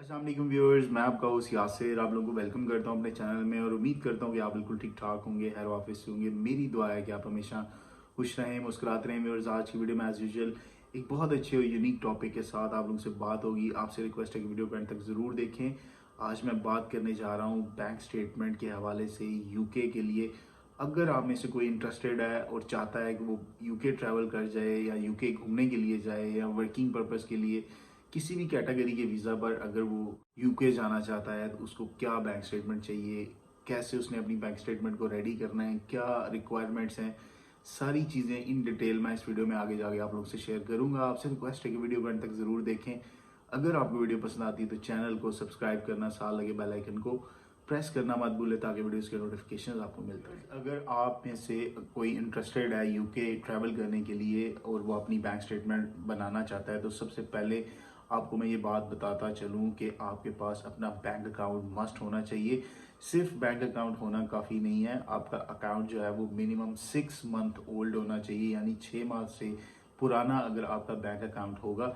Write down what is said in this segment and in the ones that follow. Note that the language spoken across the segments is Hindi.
अस्सलाम वालेकुम व्यूअर्स, मैं आपका होस्ट यासिर आप लोगों को वेलकम करता हूं अपने चैनल में और उम्मीद करता हूं कि आप बिल्कुल ठीक ठाक होंगे, खैर वाफिस से होंगे। मेरी दुआ है कि आप हमेशा खुश रहें, मुस्कुराते रहें। व्यूअर्स, आज की वीडियो में एज यूजुअल एक बहुत अच्छे और यूनिक टॉपिक के साथ आप लोगों से बात होगी। आपसे रिक्वेस्ट है कि वीडियो को एंड तक ज़रूर देखें। आज मैं बात करने जा रहा हूँ बैंक स्टेटमेंट के हवाले से यूके के लिए। अगर आप में से कोई इंटरेस्टेड है और चाहता है कि वो यूके ट्रैवल कर जाए या यूके घूमने के लिए जाए या वर्किंग पर्पज़ के लिए किसी भी कैटेगरी के वीज़ा पर अगर वो यूके जाना चाहता है तो उसको क्या बैंक स्टेटमेंट चाहिए, कैसे उसने अपनी बैंक स्टेटमेंट को रेडी करना है, क्या रिक्वायरमेंट्स हैं, सारी चीज़ें इन डिटेल मैं इस वीडियो में आगे जाके आप लोग से शेयर करूंगा। आपसे रिक्वेस्ट है कि वीडियो को अंत तक ज़रूर देखें। अगर आपको वीडियो पसंद आती है तो चैनल को सब्सक्राइब करना, साथ लगे बेल आइकन को प्रेस करना मत भूलें ताकि वीडियोस के नोटिफिकेशन आपको मिलते हैं। अगर आप में से कोई इंटरेस्टेड है यूके ट्रैवल करने के लिए और वो अपनी बैंक स्टेटमेंट बनाना चाहता है तो सबसे पहले आपको मैं ये बात बताता चलूँ कि आपके पास अपना बैंक अकाउंट मस्ट होना चाहिए। सिर्फ बैंक अकाउंट होना काफ़ी नहीं है, आपका अकाउंट जो है वो मिनिमम 6 मंथ ओल्ड होना चाहिए, यानी 6 माह से पुराना अगर आपका बैंक अकाउंट होगा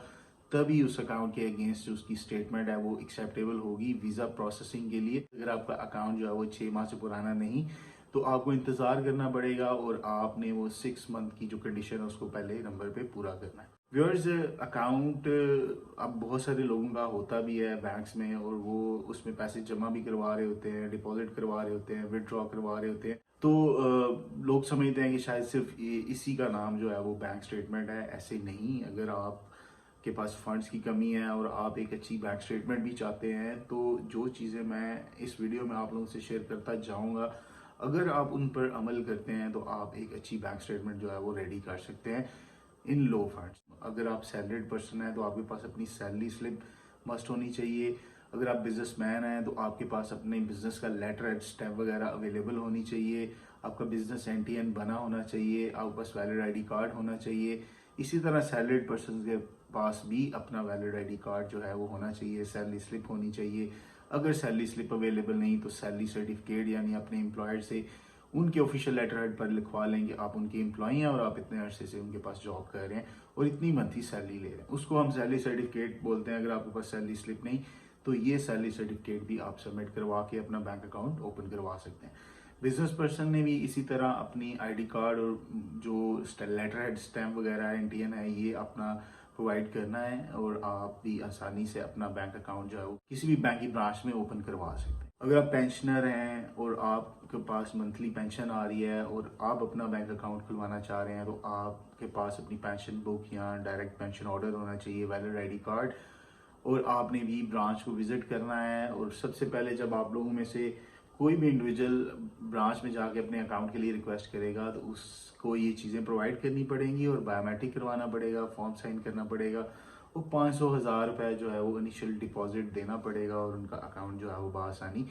तभी उस अकाउंट के अगेंस्ट जो उसकी स्टेटमेंट है वो एक्सेप्टेबल होगी वीज़ा प्रोसेसिंग के लिए। अगर आपका अकाउंट जो है वो 6 माह से पुराना नहीं तो आपको इंतज़ार करना पड़ेगा और आपने वो 6 मंथ की जो कंडीशन है उसको पहले नंबर पे पूरा करना है। व्यूअर्स, अकाउंट अब बहुत सारे लोगों का होता भी है बैंक्स में और वो उसमें पैसे जमा भी करवा रहे होते हैं, डिपॉजिट करवा रहे होते हैं, विदड्रॉ करवा रहे होते हैं। तो लोग समझते हैं कि शायद सिर्फ इसी का नाम जो है वो बैंक स्टेटमेंट है। ऐसे नहीं, अगर आप के पास फंड्स की कमी है और आप एक अच्छी बैंक स्टेटमेंट भी चाहते हैं तो जो चीज़ें मैं इस वीडियो में आप लोगों से शेयर करता जाऊंगा, अगर आप उन पर अमल करते हैं तो आप एक अच्छी बैंक स्टेटमेंट जो है वो रेडी कर सकते हैं इन लो फंड्स। अगर आप सैलरीड पर्सन हैं तो आपके पास अपनी सैलरी स्लिप मस्ट होनी चाहिए। अगर आप बिजनेसमैन हैं तो आपके पास अपने बिजनेस का लेटर एंड स्टैम्प वगैरह अवेलेबल होनी चाहिए। आपका बिजनेस एनटीएन बना होना चाहिए, आपके पास वैलिड आईडी कार्ड होना चाहिए। इसी तरह सैलरीड पर्सन के पास भी अपना वैलिड आईडी कार्ड जो है वो होना चाहिए, सैलरी स्लिप होनी चाहिए। अगर सैलरी स्लिप अवेलेबल नहीं तो सैलरी सर्टिफिकेट यानी अपने एम्प्लॉयर से उनके ऑफिशियल लेटर हेड पर लिखवा लें कि आप उनके एम्प्लॉई हैं और आप इतने अरसे से उनके पास जॉब कर रहे हैं और इतनी मंथली सैलरी ले रहे हैं, उसको हम सैलरी सर्टिफिकेट बोलते हैं। अगर आपके पास सैलरी स्लिप नहीं तो ये सैलरी सर्टिफिकेट भी आप सबमिट करवा के अपना बैंक अकाउंट ओपन करवा सकते हैं। बिजनेस पर्सन ने भी इसी तरह अपनी आईडी कार्ड और जो लेटर हेड स्टैम्प वगैरह है, एनटीएन है, ये अपना प्रोवाइड करना है और आप भी आसानी से अपना बैंक अकाउंट जो है वो किसी भी बैंक की ब्रांच में ओपन करवा सकते हैं। अगर आप पेंशनर हैं और आपके पास मंथली पेंशन आ रही है और आप अपना बैंक अकाउंट खुलवाना चाह रहे हैं तो आपके पास अपनी पेंशन बुक या डायरेक्ट पेंशन ऑर्डर होना चाहिए, वैलिड आईडी कार्ड, और आपने भी ब्रांच को विजिट करना है। और सबसे पहले जब आप लोगों में से कोई भी इंडिविजुअल ब्रांच में जाके अपने अकाउंट के लिए रिक्वेस्ट करेगा तो उसको ये चीज़ें प्रोवाइड करनी पड़ेंगी और बायोमेट्रिक करवाना पड़ेगा, फॉर्म साइन करना पड़ेगा और 500,000 रुपये जो है वो इनिशियल डिपॉजिट देना पड़ेगा और उनका अकाउंट जो है वो बआसानी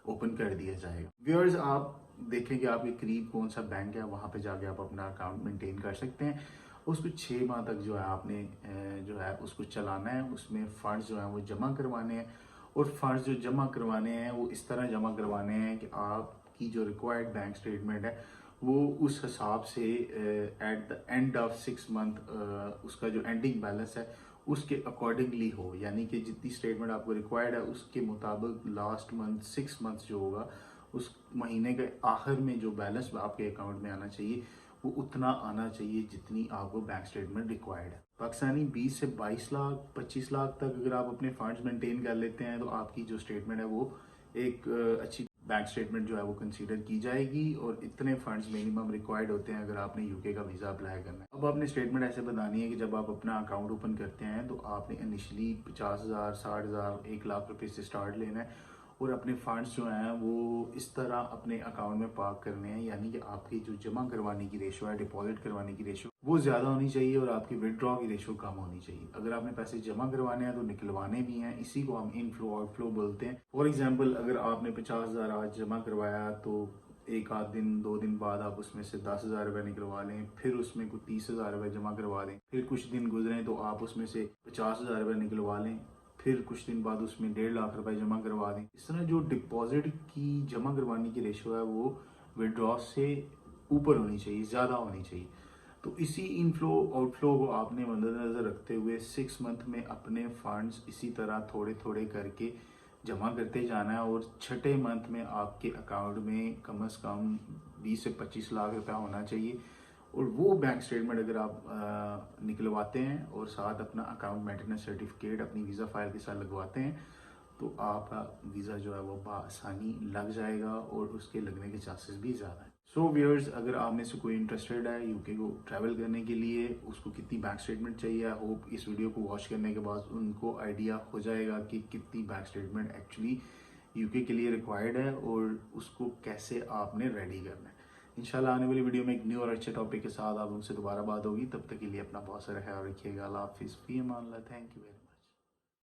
ओपन कर दिया जाएगा। व्यूअर्स, आप देखें कि आपके करीब कौन सा बैंक है, वहाँ पे जाके आप अपना अकाउंट मेंटेन कर सकते हैं। उसको 6 माह तक जो है आपने जो है उसको चलाना है, उसमें फंड्स जो है वो जमा करवाने हैं और फंड्स जो जमा करवाने हैं वो इस तरह जमा करवाने हैं कि आपकी जो रिक्वायर्ड बैंक स्टेटमेंट है वो उस हिसाब से at the end of 6 month उसका जो एंडिंग बैलेंस है उसके अकॉर्डिंगली हो, यानी कि जितनी स्टेटमेंट आपको रिक्वायर्ड है उसके मुताबिक लास्ट मंथ 6 मंथ जो होगा उस महीने के आखिर में जो बैलेंस आपके अकाउंट में आना चाहिए वो उतना आना चाहिए जितनी आपको बैंक स्टेटमेंट रिक्वायर्ड है। पाकिस्तानी 20 से 22 लाख 25 लाख तक अगर आप अपने फंड्स मेंटेन कर लेते हैं तो आपकी जो स्टेटमेंट है वो एक अच्छी बैंक स्टेटमेंट जो है वो कंसीडर की जाएगी और इतने फंड्स मिनिमम रिक्वायर्ड होते हैं अगर आपने यूके का वीज़ा अप्लाई करना है। अब आपने स्टेटमेंट ऐसे बतानी है कि जब आप अपना अकाउंट ओपन करते हैं तो आपने इनिशियली 50,000, 60,000, 1 लाख रुपए से स्टार्ट लेना है और अपने फंड्स जो हैं वो इस तरह अपने अकाउंट में पार्क करने हैं, यानी कि आपकी जो जमा करवाने की रेशो है, डिपॉजिट करवाने की रेशो वो ज़्यादा होनी चाहिए और आपकी विदड्रॉ की रेशो कम होनी चाहिए। अगर आपने पैसे जमा करवाने हैं तो निकलवाने भी हैं, इसी को हम इनफ्लो आउटफ्लो बोलते हैं। फॉर एग्जाम्पल, अगर आपने 50,000 आज जमा करवाया तो एक आध दिन 2 दिन बाद आप उसमें से 10,000 रुपये निकलवा लें, फिर उसमें कुछ 30,000 रुपये जमा करवा लें, फिर कुछ दिन गुजरे तो आप उसमें से 50,000 रुपये निकलवा लें, फिर कुछ दिन बाद उसमें 1.5 लाख रुपए जमा करवा दें। इस तरह जो डिपॉजिट की जमा करवाने की रेशो है वो विड्रॉ से ऊपर होनी चाहिए, ज़्यादा होनी चाहिए। तो इसी इनफ्लो आउटफ्लो को आपने मद्देनज़र रखते हुए 6 मंथ में अपने फंड्स इसी तरह थोड़े थोड़े करके जमा करते जाना है, और छठे मंथ में आपके अकाउंट में कम से कम 20 से 25 लाख रुपया होना चाहिए। और वो बैंक स्टेटमेंट अगर आप निकलवाते हैं और साथ अपना अकाउंट मेंटेनेंस सर्टिफिकेट अपनी वीज़ा फाइल के साथ लगवाते हैं, तो आपका वीज़ा जो है वो बआसानी लग जाएगा और उसके लगने के चांसेस भी ज़्यादा हैं। सो व्यूअर्स, अगर आप में से कोई इंटरेस्टेड है यूके को ट्रैवल करने के लिए, उसको कितनी बैंक स्टेटमेंट चाहिए, आई होप इस वीडियो को वॉच करने के बाद उनको आइडिया हो जाएगा कि कितनी बैंक स्टेटमेंट एक्चुअली यूके के लिए रिक्वायर्ड है और उसको कैसे आपने रेडी करना है। इंशाल्लाह आने वाली वीडियो में एक न्यू और अच्छे टॉपिक के साथ आप उनसे दोबारा बात होगी। तब तक के लिए अपना बहुत सारा ख्याल रखिएगा। अल्लाह हाफिज़, फी अमान अल्लाह, थैंक यू।